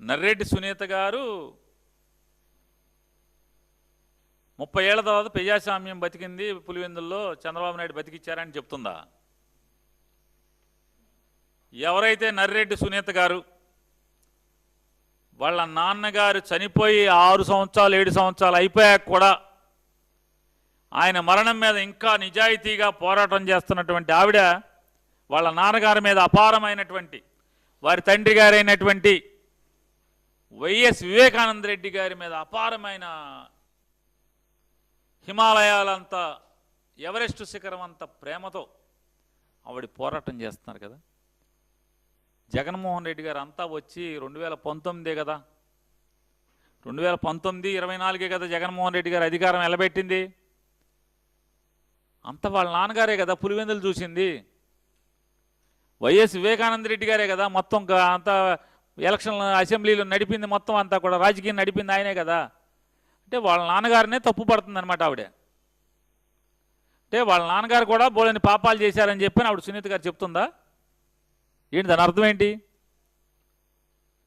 నర్రెడ్డి సునీత గారు 30 ఏళ్ల తర్వాత ప్రజాస్వామ్యం బతికింది, పులివెందుల్లో చంద్రబాబు నాయుడు బతికిచ్చారని చెప్తుందా? ఎవరైతే నర్రెడ్డి సునీత గారు వాళ్ళ నాన్నగారు చనిపోయి 6 సంవత్సరాలు 7 సంవత్సరాలు అయిపోయాక కూడా ఆయన మరణం మీద ఇంకా నిజాయితీగా పోరాటం చేస్తున్నటువంటి ఆవిడ వాళ్ళ నాన్నగారి మీద అపారమైనటువంటి వారి తండ్రి గారైనటువంటి వైఎస్ వివేకానంద రెడ్డి గారి మీద అపారమైన హిమాలయాలంతా ఎవరెస్ట్ శిఖరం అంత ప్రేమతో ఆవిడ పోరాటం చేస్తున్నారు కదా. జగన్మోహన్ రెడ్డి గారు అంతా వచ్చి 2019 కదా, 2019 24 కదా జగన్మోహన్ రెడ్డి గారు అధికారం నిలబెట్టింది. అంత వాళ్ళ నాన్నగారే కదా పులివెందులు చూసింది, వైఎస్ వివేకానంద రెడ్డి గారే కదా మొత్తం అంతా ఎలక్షన్ అసెంబ్లీలో నడిపింది, మొత్తం అంతా కూడా రాజకీయం నడిపింది ఆయనే కదా. అంటే వాళ్ళ నాన్నగారినే తప్పు పడుతుంది అనమాట ఆవిడ. అంటే వాళ్ళ నాన్నగారు కూడా బోలని పాపాలు చేశారని చెప్పి ఆవిడ సునీత గారు చెప్తుందా? ఏంటి దాని అర్థం ఏంటి?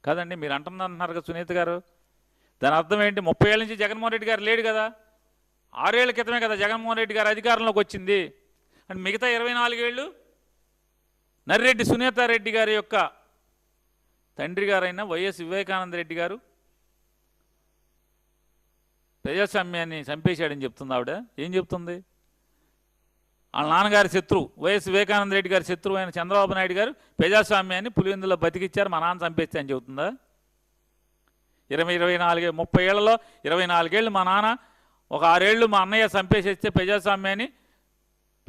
కాదండి, మీరు అంటున్నారు కదా సునీత గారు, దాని అర్థం ఏంటి? 30 ఏళ్ళ నుంచి జగన్మోహన్ రెడ్డి గారు లేడు కదా, 6 ఏళ్ల క్రితమే కదా జగన్మోహన్ రెడ్డి గారు అధికారంలోకి వచ్చింది. అంటే మిగతా 24 ఏళ్ళు నర్రెడ్డి సునీత రెడ్డి గారి యొక్క తండ్రి గారైన వైఎస్ వివేకానంద రెడ్డి గారు ప్రజాస్వామ్యాన్ని చంపేశాడని చెప్తుంది ఆవిడ. ఏం చెప్తుంది? వాళ్ళ నాన్నగారి శత్రువు వైఎస్ వివేకానంద రెడ్డి గారి శత్రువు అయిన చంద్రబాబు నాయుడు గారు ప్రజాస్వామ్యాన్ని పులివెందులో బతికిచ్చారు, మా నాన్న చంపేస్తే అని చెబుతుందా? 30 ఏళ్లలో 24 ఏళ్ళు మా నాన్న, ఒక 6 ఏళ్ళు మా అన్నయ్య చంపేసేస్తే ప్రజాస్వామ్యాన్ని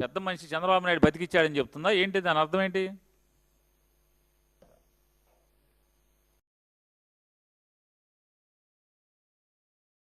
పెద్ద మనిషి చంద్రబాబు నాయుడు బతికిచ్చాడని చెప్తుందా? ఏంటి దాని అర్థం ఏంటి?